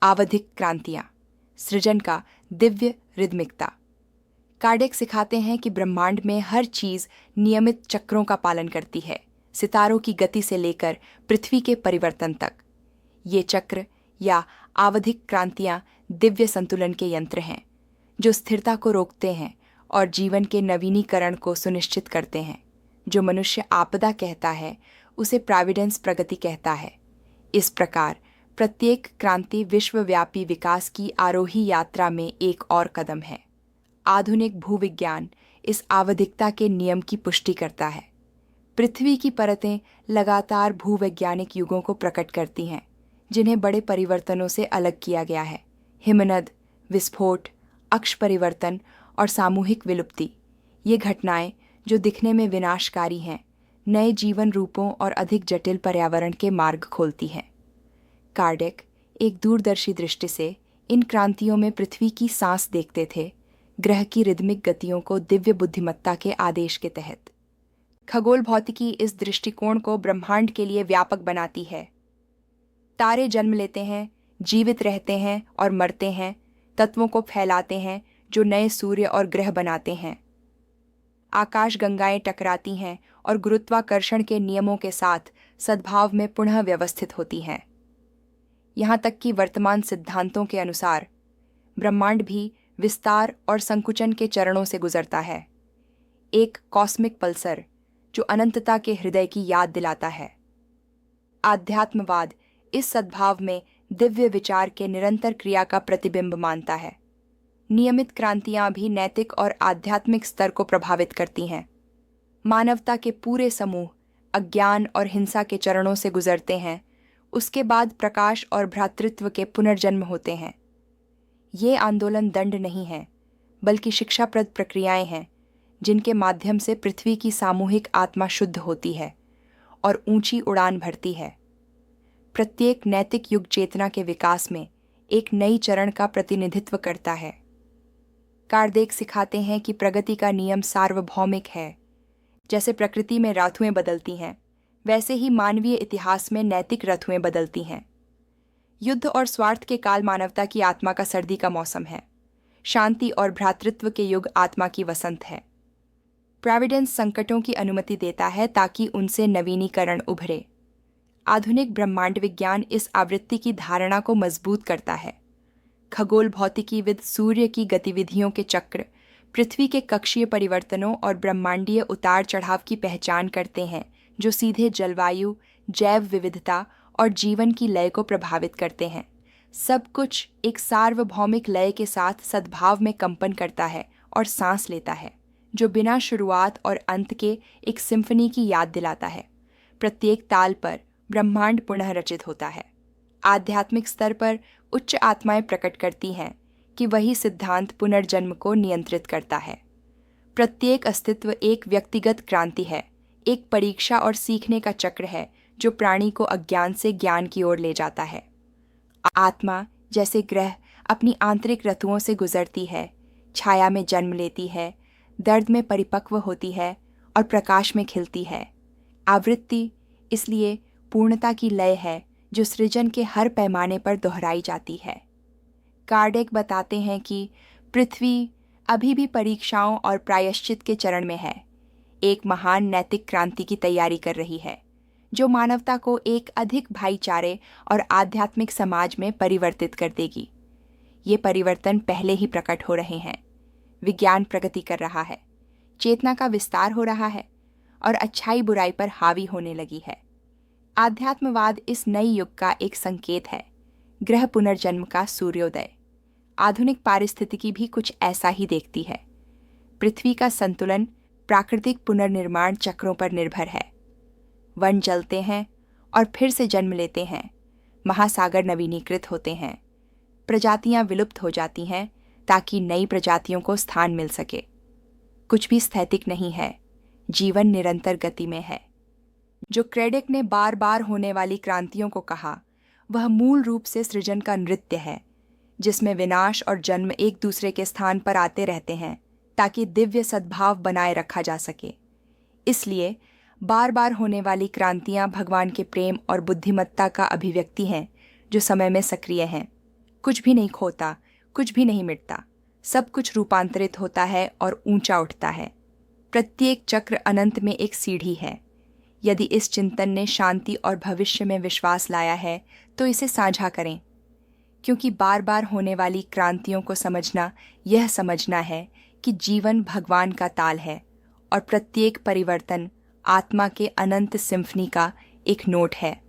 आवधिक क्रांतियां, सृजन का दिव्य रिदमिकता। कार्डेक सिखाते हैं कि ब्रह्मांड में हर चीज नियमित चक्रों का पालन करती है, सितारों की गति से लेकर पृथ्वी के परिवर्तन तक। ये चक्र या आवधिक क्रांतियां दिव्य संतुलन के यंत्र हैं, जो स्थिरता को रोकते हैं और जीवन के नवीनीकरण को सुनिश्चित करते हैं। जो मनुष्य आपदा कहता है, उसे प्रोविडेंस प्रगति कहता है। इस प्रकार प्रत्येक क्रांति विश्वव्यापी विकास की आरोही यात्रा में एक और कदम है। आधुनिक भूविज्ञान इस आवधिकता के नियम की पुष्टि करता है। पृथ्वी की परतें लगातार भूवैज्ञानिक युगों को प्रकट करती हैं, जिन्हें बड़े परिवर्तनों से अलग किया गया है। हिमनद, विस्फोट, अक्ष परिवर्तन और सामूहिक विलुप्ति, ये घटनाएं जो दिखने में विनाशकारी हैं, नए जीवन रूपों और अधिक जटिल पर्यावरण के मार्ग खोलती हैं। कार्डेक एक दूरदर्शी दृष्टि से इन क्रांतियों में पृथ्वी की सांस देखते थे, ग्रह की रिदमिक गतियों को दिव्य बुद्धिमत्ता के आदेश के तहत। खगोल भौतिकी इस दृष्टिकोण को ब्रह्मांड के लिए व्यापक बनाती है। तारे जन्म लेते हैं, जीवित रहते हैं और मरते हैं, तत्वों को फैलाते हैं जो नए सूर्य और ग्रह बनाते हैं। आकाश गंगाएं टकराती हैं और गुरुत्वाकर्षण के नियमों के साथ सद्भाव में पुनः व्यवस्थित होती हैं। यहाँ तक कि वर्तमान सिद्धांतों के अनुसार ब्रह्मांड भी विस्तार और संकुचन के चरणों से गुजरता है, एक कॉस्मिक पल्सर जो अनंतता के हृदय की याद दिलाता है। आध्यात्मवाद इस सद्भाव में दिव्य विचार के निरंतर क्रिया का प्रतिबिंब मानता है। नियमित क्रांतियां भी नैतिक और आध्यात्मिक स्तर को प्रभावित करती हैं। मानवता के पूरे समूह अज्ञान और हिंसा के चरणों से गुजरते हैं, उसके बाद प्रकाश और भ्रातृत्व के पुनर्जन्म होते हैं। ये आंदोलन दंड नहीं है, बल्कि शिक्षाप्रद प्रक्रियाएं हैं, जिनके माध्यम से पृथ्वी की सामूहिक आत्मा शुद्ध होती है और ऊंची उड़ान भरती है। प्रत्येक नैतिक युग चेतना के विकास में एक नई चरण का प्रतिनिधित्व करता है। कार्डेक सिखाते हैं कि प्रगति का नियम सार्वभौमिक है। जैसे प्रकृति में ऋतुएं बदलती हैं, वैसे ही मानवीय इतिहास में नैतिक ऋतुएं बदलती हैं। युद्ध और स्वार्थ के काल मानवता की आत्मा का सर्दी का मौसम है। शांति और भ्रातृत्व के युग आत्मा की वसंत है। प्रोविडेंस संकटों की अनुमति देता है ताकि उनसे नवीनीकरण उभरे। आधुनिक ब्रह्मांड विज्ञान इस आवृत्ति की धारणा को मजबूत करता है। खगोल भौतिकीविद सूर्य की गतिविधियों के चक्र, पृथ्वी के कक्षीय परिवर्तनों और ब्रह्मांडीय उतार चढ़ाव की पहचान करते हैं, जो सीधे जलवायु, जैव विविधता और जीवन की लय को प्रभावित करते हैं। सब कुछ एक सार्वभौमिक लय के साथ सद्भाव में कंपन करता है और सांस लेता है, जो बिना शुरुआत और अंत के एक सिम्फनी की याद दिलाता है। प्रत्येक ताल पर ब्रह्मांड पुनः रचित होता है। आध्यात्मिक स्तर पर उच्च आत्माएं प्रकट करती हैं कि वही सिद्धांत पुनर्जन्म को नियंत्रित करता है। प्रत्येक अस्तित्व एक व्यक्तिगत क्रांति है, एक परीक्षा और सीखने का चक्र है जो प्राणी को अज्ञान से ज्ञान की ओर ले जाता है। आत्मा जैसे ग्रह अपनी आंतरिक ऋतुओं से गुजरती है, छाया में जन्म लेती है, दर्द में परिपक्व होती है और प्रकाश में खिलती है। आवृत्ति इसलिए पूर्णता की लय है जो सृजन के हर पैमाने पर दोहराई जाती है। कार्डेक बताते हैं कि पृथ्वी अभी भी परीक्षाओं और प्रायश्चित के चरण में है, एक महान नैतिक क्रांति की तैयारी कर रही है, जो मानवता को एक अधिक भाईचारे और आध्यात्मिक समाज में परिवर्तित कर देगी। ये परिवर्तन पहले ही प्रकट हो रहे हैं। विज्ञान प्रगति कर रहा है, चेतना का विस्तार हो रहा है और अच्छाई बुराई पर हावी होने लगी है। आध्यात्मवाद इस नई युग का एक संकेत है, ग्रह पुनर्जन्म का सूर्योदय। आधुनिक पारिस्थितिकी भी कुछ ऐसा ही देखती है। पृथ्वी का संतुलन प्राकृतिक पुनर्निर्माण चक्रों पर निर्भर है। वन जलते हैं और फिर से जन्म लेते हैं, महासागर नवीनीकृत होते हैं, प्रजातियां विलुप्त हो जाती हैं ताकि नई प्रजातियों को स्थान मिल सके। कुछ भी स्थैतिक नहीं है, जीवन निरंतर गति में है। जो कार्डेक ने बार बार होने वाली क्रांतियों को कहा, वह मूल रूप से सृजन का नृत्य है, जिसमें विनाश और जन्म एक दूसरे के स्थान पर आते रहते हैं ताकि दिव्य सद्भाव बनाए रखा जा सके। इसलिए बार बार होने वाली क्रांतियां भगवान के प्रेम और बुद्धिमत्ता का अभिव्यक्ति हैं, जो समय में सक्रिय हैं। कुछ भी नहीं खोता, कुछ भी नहीं मिटता, सब कुछ रूपांतरित होता है और ऊंचा उठता है। प्रत्येक चक्र अनंत में एक सीढ़ी है। यदि इस चिंतन ने शांति और भविष्य में विश्वास लाया है तो इसे साझा करें, क्योंकि बार बार होने वाली क्रांतियों को समझना यह समझना है कि जीवन भगवान का ताल है और प्रत्येक परिवर्तन आत्मा के अनंत सिम्फनी का एक नोट है।